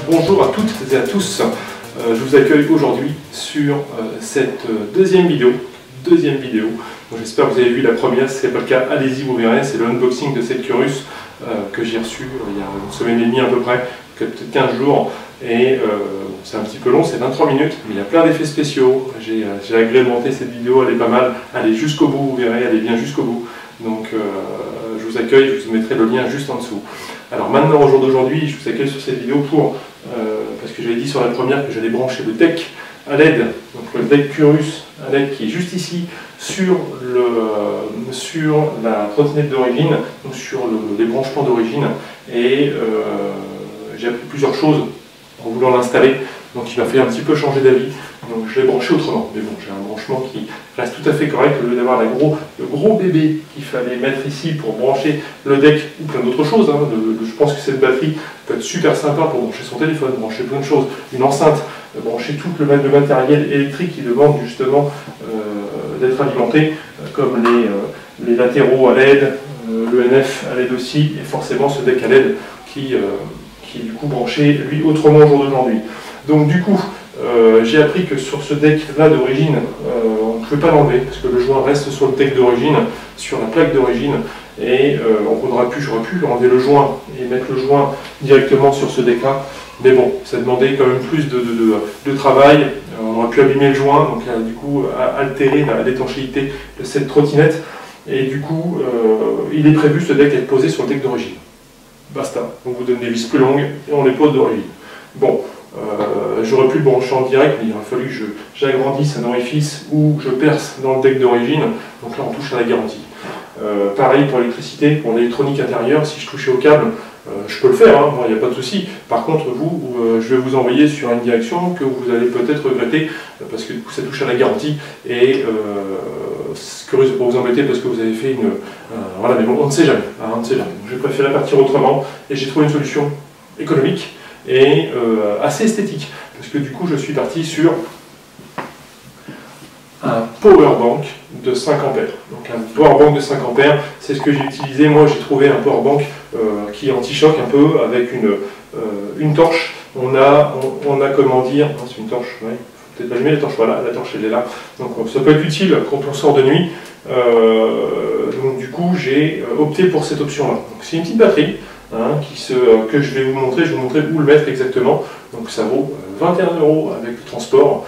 Bonjour à toutes et à tous, je vous accueille aujourd'hui sur cette deuxième vidéo. J'espère que vous avez vu la première, si ce n'est pas le cas, allez-y, vous verrez, c'est le unboxing de cette Curus que j'ai reçu il y a une semaine et demie à peu près, peut-être 15 jours, et c'est un petit peu long, c'est 23 minutes, mais il y a plein d'effets spéciaux, j'ai agrémenté cette vidéo, elle est pas mal, allez jusqu'au bout, vous verrez, elle est bien jusqu'au bout, donc je vous accueille, je vous mettrai le lien juste en dessous. Alors maintenant, au jour d'aujourd'hui, je vous accueille sur cette vidéo pour, parce que j'avais dit sur la première que j'allais brancher le deck à LED, donc le deck Curus à LED qui est juste ici, sur la trottinette d'origine, donc sur les branchements d'origine, et j'ai appris plusieurs choses en voulant l'installer, donc il m'a fait un petit peu changer d'avis, donc je l'ai branché autrement, mais bon, j'ai un branchement qui reste tout à fait correct, au lieu d'avoir le gros bébé qu'il fallait mettre ici pour brancher le deck ou plein d'autres choses, hein. Je pense que cette batterie peut être super sympa pour brancher son téléphone, brancher plein de choses, une enceinte, brancher tout le matériel électrique qui demande justement d'être alimenté, comme les latéraux à LED, le NF à LED aussi, et forcément ce deck à LED qui est du coup branché lui autrement au jour d'aujourd'hui. Donc du coup, j'ai appris que sur ce deck là d'origine, on ne pouvait pas l'enlever parce que le joint reste sur le deck d'origine, sur la plaque d'origine, et j'aurais pu enlever le joint et mettre le joint directement sur ce deck là, mais bon, ça demandait quand même plus de travail, on aurait pu abîmer le joint, donc du coup altérer l'étanchéité de cette trottinette, et du coup il est prévu ce deck être posé sur le deck d'origine. Basta, on vous donne des vis plus longues et on les pose d'origine. Bon, j'aurais pu le brancher en direct, mais il aurait fallu que j'agrandisse un orifice ou que je perce dans le deck d'origine, donc là on touche à la garantie. Pareil pour l'électricité, pour l'électronique intérieure, si je touchais au câble, je peux le faire, hein, il n'y a pas de souci. Par contre, je vais vous envoyer sur une direction que vous allez peut-être regretter, parce que du coup ça touche à la garantie, et curieux de ne pas vous embêter parce que vous avez fait une... voilà, mais bon, on ne sait jamais, hein, on ne sait jamais. Donc, j'ai préféré partir autrement, et j'ai trouvé une solution économique et assez esthétique, parce que du coup je suis parti sur un power bank de 5 ampères. Donc un power bank de 5 ampères, c'est ce que j'ai utilisé. Moi j'ai trouvé un power bank qui est anti-choc un peu, avec une torche. On a comment dire, c'est une torche, ouais, faut peut-être allumer la torche, voilà, la torche elle est là. Donc ça peut être utile quand on sort de nuit. Donc du coup j'ai opté pour cette option là. C'est une petite batterie, hein, que je vais vous montrer où le mettre exactement. Donc ça vaut 21 € avec le transport.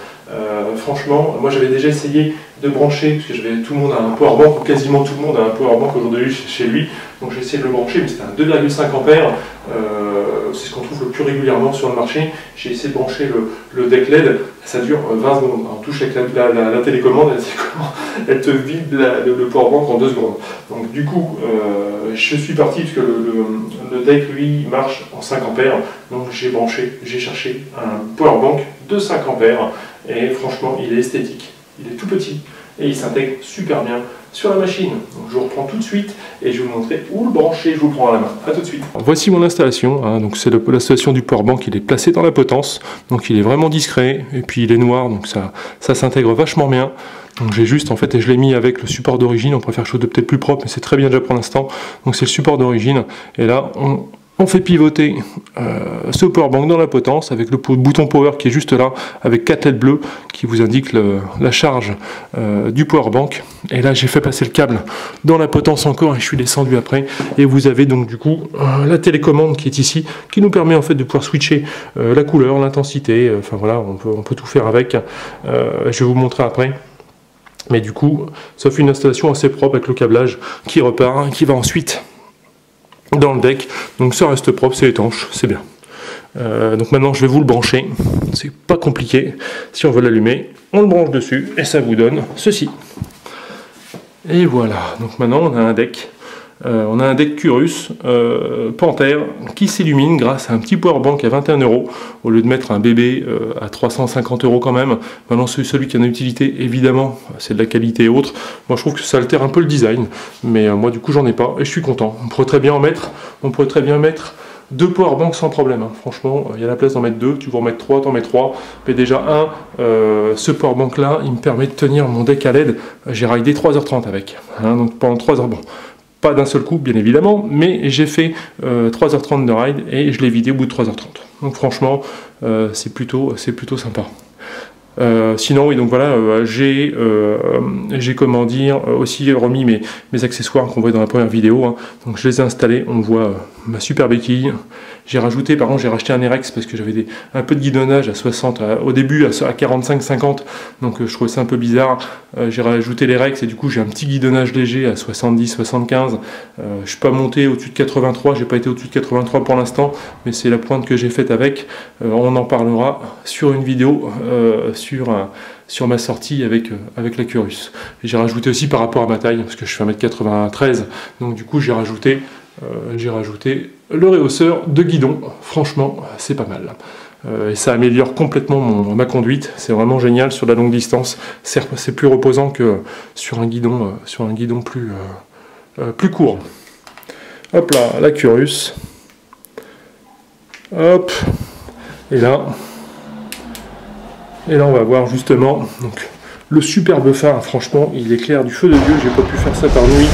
Franchement, moi j'avais déjà essayé de brancher, parce que tout le monde a un powerbank, ou quasiment tout le monde a un powerbank aujourd'hui chez lui, donc j'ai essayé de le brancher, mais c'était un 2,5 ampères, c'est ce qu'on trouve le plus régulièrement sur le marché. J'ai essayé de brancher le deck LED, ça dure 20 secondes, on touche avec la télécommande, elle te vide le powerbank en 2 secondes. Donc du coup, je suis parti, parce que le deck lui marche en 5 ampères, donc j'ai cherché un powerbank de 5 ampères, et franchement il est esthétique, il est tout petit et il s'intègre super bien sur la machine. Donc je reprends tout de suite et je vais vous montrer où le brancher, je vous prends à la main. A tout de suite. Voici mon installation, hein. Donc c'est l'installation du powerbank, il est placé dans la potence, donc il est vraiment discret, et puis il est noir, donc ça s'intègre vachement bien. Donc j'ai juste, en fait, et je l'ai mis avec le support d'origine, on préfère quelque chose de peut-être plus propre, mais c'est très bien déjà pour l'instant. Donc c'est le support d'origine, et là on fait pivoter ce powerbank dans la potence avec le bouton power qui est juste là, avec 4 LED bleues qui vous indiquent la charge du powerbank. Et là j'ai fait passer le câble dans la potence encore, et je suis descendu après, et vous avez donc du coup la télécommande qui est ici, qui nous permet en fait de pouvoir switcher la couleur, l'intensité, enfin voilà, on peut tout faire avec. Je vais vous montrer après. Mais du coup, ça fait une installation assez propre avec le câblage qui repart, qui va ensuite dans le deck, donc ça reste propre, c'est étanche, c'est bien. Donc maintenant je vais vous le brancher, c'est pas compliqué. Si on veut l'allumer, on le branche dessus et ça vous donne ceci. Et voilà, donc maintenant on a un deck. Curus Panthère qui s'illumine grâce à un petit powerbank à 21 € au lieu de mettre un bébé à 350 € quand même. Maintenant celui qui en a utilité, évidemment c'est de la qualité et autres. Moi je trouve que ça altère un peu le design, mais moi du coup j'en ai pas et je suis content. On pourrait très bien mettre 2 powerbanks sans problème, hein. Franchement il y a la place d'en mettre 2, tu veux en mettre 3, t'en mets 3, mais déjà ce powerbank là il me permet de tenir mon deck à LED. J'ai raidé 3h30 avec, hein, donc pendant 3 heures, bon, pas d'un seul coup bien évidemment, mais j'ai fait 3h30 de ride et je l'ai vidé au bout de 3h30. Donc franchement, c'est plutôt sympa. Sinon, oui, donc voilà, j'ai comment dire, aussi remis mes accessoires qu'on voit dans la première vidéo. Hein. Donc je les ai installés, on voit ma super béquille. J'ai rajouté, par contre, j'ai racheté un Erex parce que j'avais un peu de guidonnage à 60, au début à 45-50, donc je trouvais ça un peu bizarre. J'ai rajouté l'Erex et du coup j'ai un petit guidonnage léger à 70-75. Je ne suis pas monté au-dessus de 83, j'ai pas été au-dessus de 83 pour l'instant, mais c'est la pointe que j'ai faite avec. On en parlera sur une vidéo sur ma sortie avec la Curus. J'ai rajouté aussi par rapport à ma taille, parce que je fais 1m93, donc du coup j'ai rajouté le réhausseur de guidon. Franchement, c'est pas mal. Et ça améliore complètement ma conduite. C'est vraiment génial sur la longue distance. C'est plus reposant que sur un guidon plus court. Hop là, la Curus. Hop. Et là, on va voir justement donc, le superbe phare. Franchement, il éclaire du feu de Dieu. J'ai pas pu faire ça par nuit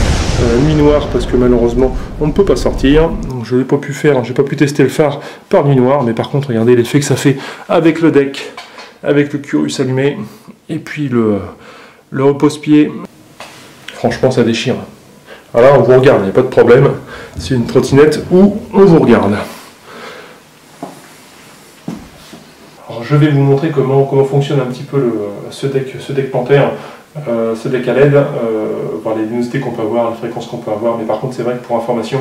noire parce que malheureusement on ne peut pas sortir. Donc je n'ai pas pu faire, j'ai pas pu tester le phare par nuit noire. Mais par contre, regardez l'effet que ça fait avec le deck, avec le Curus allumé et puis le repose-pied. Franchement, ça déchire. Alors là, on vous regarde, il n'y a pas de problème. C'est une trottinette où on vous regarde. Alors, je vais vous montrer comment fonctionne un petit peu ce deck Panthère, ce deck à LED, voir les luminosité qu'on peut avoir, les fréquences qu'on peut avoir. Mais par contre, c'est vrai que pour information,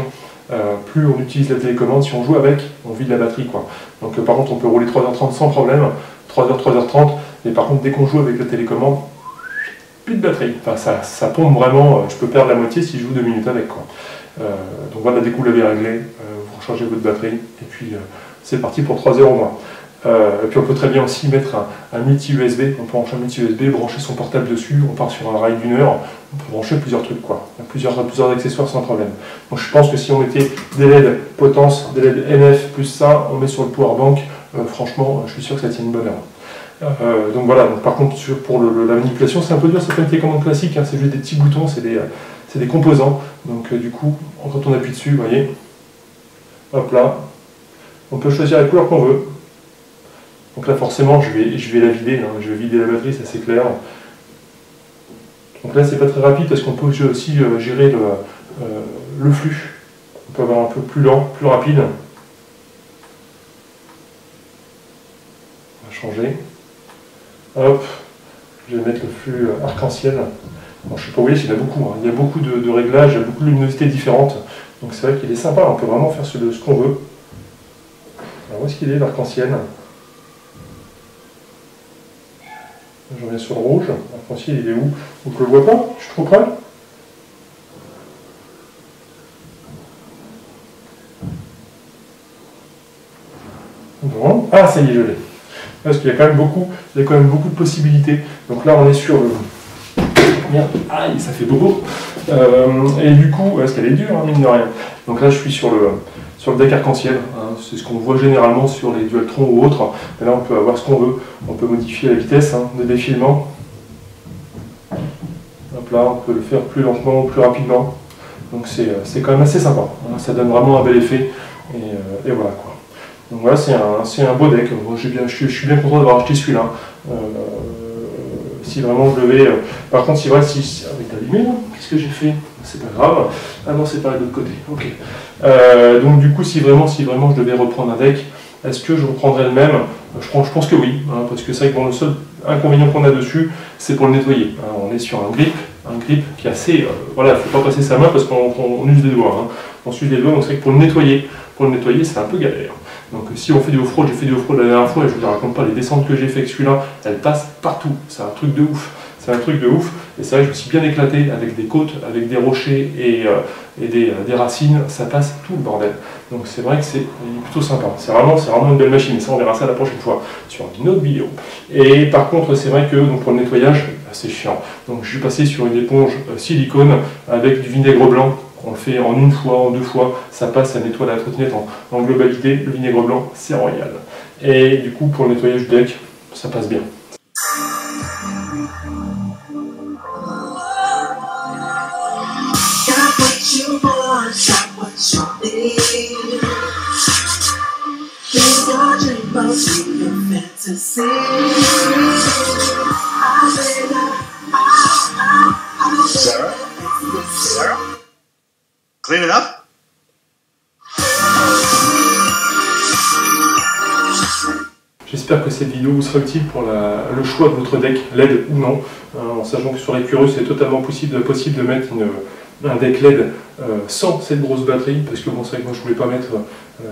plus on utilise la télécommande, si on joue avec, on vide la batterie, quoi. Donc par contre, on peut rouler 3h30 sans problème, 3h30, mais par contre, dès qu'on joue avec la télécommande, plus de batterie. Enfin, ça pompe vraiment, je peux perdre la moitié si je joue 2 minutes avec, quoi. Donc voilà, dès que vous l'avez réglé, vous rechargez votre batterie, et puis c'est parti pour 3 heures au moins. Et puis on peut très bien aussi mettre un multi USB, on peut brancher un multi USB, brancher son portable dessus, on part sur un rail d'1 heure, on peut brancher plusieurs trucs, quoi. Plusieurs accessoires sans problème. Donc je pense que si on mettait des LED potence, des LED NF plus ça, on met sur le powerbank, franchement je suis sûr que ça tient une bonne heure. Donc voilà, donc par contre pour la manipulation c'est un peu dur, c'est pas une télécommande classique, hein, c'est juste des petits boutons, c'est des composants. Donc du coup, quand on appuie dessus, vous voyez, hop là, on peut choisir la couleur qu'on veut. Donc là forcément je vais la vider, hein, je vais vider la batterie, ça c'est clair. Donc là c'est pas très rapide parce qu'on peut aussi gérer le flux. On peut avoir un peu plus lent, plus rapide. On va changer. Hop, je vais mettre le flux arc-en-ciel. Bon, je ne sais pas, vous voyez, il y en a beaucoup. Hein. Il y a beaucoup de réglages, il y a beaucoup de luminosité différentes. Donc c'est vrai qu'il est sympa, on peut vraiment faire ce qu'on veut. Alors où est-ce qu'il est l'arc-en-ciel? Je reviens sur le rouge. L'arc-en-ciel il est où? Donc je ne le vois pas, je suis trop près. Bon. Ah ça y est, je l'ai. Parce qu'il y a quand même beaucoup de possibilités. Donc là on est sur le. Merde, aïe, ça fait bobo. Et du coup, parce qu'elle est dure, hein, mine de rien. Donc là je suis sur le deck arc-en-ciel. Hein, c'est ce qu'on voit généralement sur les Dualtron ou autres. Et là on peut avoir ce qu'on veut. On peut modifier la vitesse de défilement. Hop là, on peut le faire plus lentement ou plus rapidement. Donc c'est quand même assez sympa. Hein, ça donne vraiment un bel effet. Et voilà quoi. Donc voilà, c'est un beau deck. Moi, je suis bien content d'avoir acheté celui-là. Si vraiment je devais. Par contre, c'est vrai, si avec la lumière, qu'est-ce que j'ai fait? C'est pas grave. Ah non, c'est pas de l'autre côté. Ok. Donc du coup, si vraiment je devais reprendre un deck, est-ce que je reprendrais le même? Je pense que oui, hein, parce que c'est vrai que bon, le seul inconvénient qu'on a dessus, c'est pour le nettoyer. Hein, on est sur un grip qui est assez. Voilà, il ne faut pas passer sa main parce qu'on use les doigts. Hein. On use les doigts, donc c'est vrai que pour le nettoyer, c'est un peu galère. Donc si on fait du off-road, j'ai fait du off-road la dernière fois et je ne vous raconte pas les descentes que j'ai fait avec celui-là, elles passent partout, c'est un truc de ouf. C'est un truc de ouf, et c'est vrai que je me suis bien éclaté avec des côtes, avec des rochers et des racines, ça passe tout le bordel. Donc c'est vrai que c'est plutôt sympa, c'est vraiment une belle machine, et ça on verra ça la prochaine fois sur une autre vidéo. Et par contre c'est vrai que donc, pour le nettoyage, c'est chiant. Donc je suis passé sur une éponge silicone avec du vinaigre blanc. On le fait en une fois, en 2 fois, ça passe, ça nettoie la trottinette en globalité. Le vinaigre blanc, c'est royal. Et du coup, pour le nettoyage du deck, ça passe bien. Got what you want, Sarah? Sarah? Clean it up? J'espère que cette vidéo vous sera utile pour le choix de votre deck, LED ou non, en sachant que sur les Curus c'est totalement possible de mettre un deck LED sans cette grosse batterie, parce que bon, c'est vrai que moi je voulais pas mettre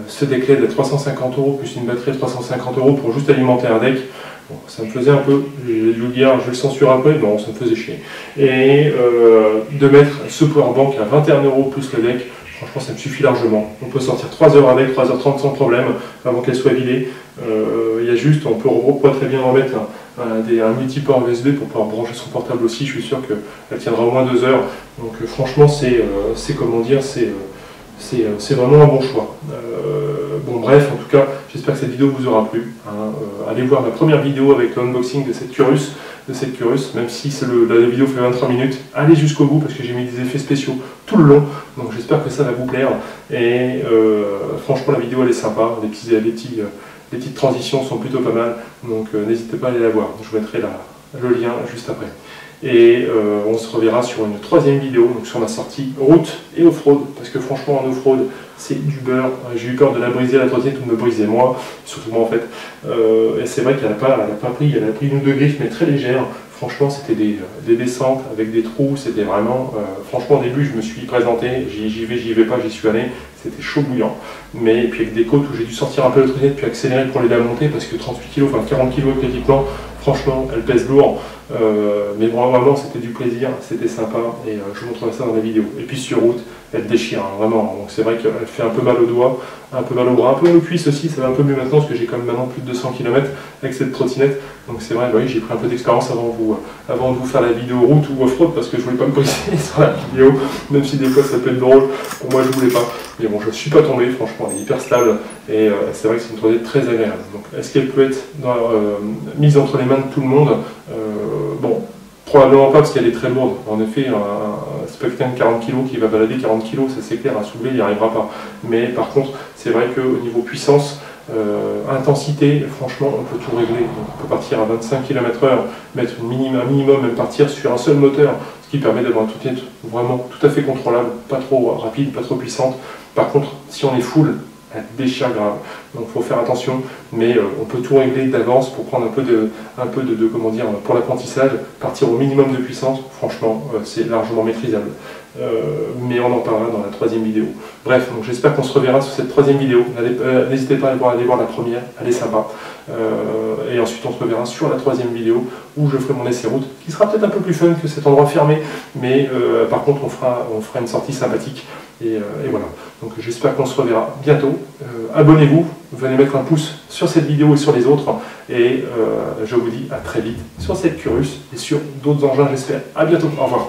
ce deck LED à 350 € plus une batterie à 350 € pour juste alimenter un deck. Bon, ça me faisait un peu, je vais le dire, je vais le censurer un peu, non, ça me faisait chier. Et de mettre ce powerbank à 21 € plus le deck, franchement ça me suffit largement. On peut sortir 3 heures avec, 3h30 sans problème, avant qu'elle soit vidée. Il y a juste, on peut très bien en mettre un multiport USB pour pouvoir brancher son portable aussi, je suis sûr qu'elle tiendra au moins 2 heures. Donc franchement c'est comment dire, c'est vraiment un bon choix. Bon bref, en tout cas, j'espère que cette vidéo vous aura plu. Allez voir ma première vidéo avec l'unboxing de cette Curus, même si la vidéo fait 23 minutes. Allez jusqu'au bout parce que j'ai mis des effets spéciaux tout le long, donc j'espère que ça va vous plaire. Et franchement, la vidéo elle est sympa, les petites transitions sont plutôt pas mal, donc n'hésitez pas à aller la voir. Je vous mettrai le lien juste après. Et on se reverra sur une troisième vidéo, donc sur ma sortie route et off-road, parce que franchement en off-road c'est du beurre. J'ai eu peur de la briser la trottinette ou de me briser moi, surtout moi en fait. Et c'est vrai qu'elle a pas pris, elle a pris une ou deux griffes mais très légères. Franchement c'était des descentes avec des trous, c'était vraiment, franchement au début je me suis présenté, j'y vais pas, j'y suis allé, c'était chaud bouillant. Mais et puis avec des côtes où j'ai dû sortir un peu la trottinette puis accélérer pour l'aider à monter, parce que 38 kg, enfin 40 kg avec l'équipement, franchement elle pèse lourd. Mais bon, vraiment c'était du plaisir, c'était sympa et je vous montrerai ça dans la vidéo. Et puis sur route, elle déchire, hein, vraiment. Donc c'est vrai qu'elle fait un peu mal aux doigts, un peu mal aux bras, un peu aux cuisses aussi, ça va un peu mieux maintenant parce que j'ai quand même maintenant plus de 200 km avec cette trottinette. Donc c'est vrai, bah oui, j'ai pris un peu d'expérience avant de vous faire la vidéo route ou off-road parce que je voulais pas me briser sur la vidéo, même si des fois ça peut être drôle, pour moi je voulais pas. Mais bon, je suis pas tombé, franchement, elle est hyper stable et c'est vrai que c'est une trottinette très agréable. Donc est-ce qu'elle peut être mise entre les mains de tout le monde? Bon, probablement pas parce qu'elle est très lourde. En effet, un Spectrum 40 kg qui va balader 40 kg, ça c'est clair, à soulever, il n'y arrivera pas. Mais par contre, c'est vrai qu'au niveau puissance, intensité, franchement, on peut tout régler. Donc, on peut partir à 25 km/h, mettre un minimum, même partir sur un seul moteur, ce qui permet d'avoir une trottinette vraiment tout à fait contrôlable, pas trop rapide, pas trop puissante. Par contre, si on est full, elle déchire grave. Donc il faut faire attention, mais on peut tout régler d'avance pour prendre un peu de comment dire, pour l'apprentissage, partir au minimum de puissance, franchement, c'est largement maîtrisable. Mais on en parlera dans la troisième vidéo. Bref, donc j'espère qu'on se reverra sur cette troisième vidéo. N'hésitez pas à aller voir la première, elle est sympa. Et ensuite on se reverra sur la troisième vidéo où je ferai mon essai route, qui sera peut-être un peu plus fun que cet endroit fermé, mais par contre on fera une sortie sympathique. Et voilà, donc j'espère qu'on se reverra bientôt. Abonnez-vous, venez mettre un pouce sur cette vidéo et sur les autres. Et je vous dis à très vite sur cette Curus et sur d'autres engins, j'espère. À bientôt, au revoir.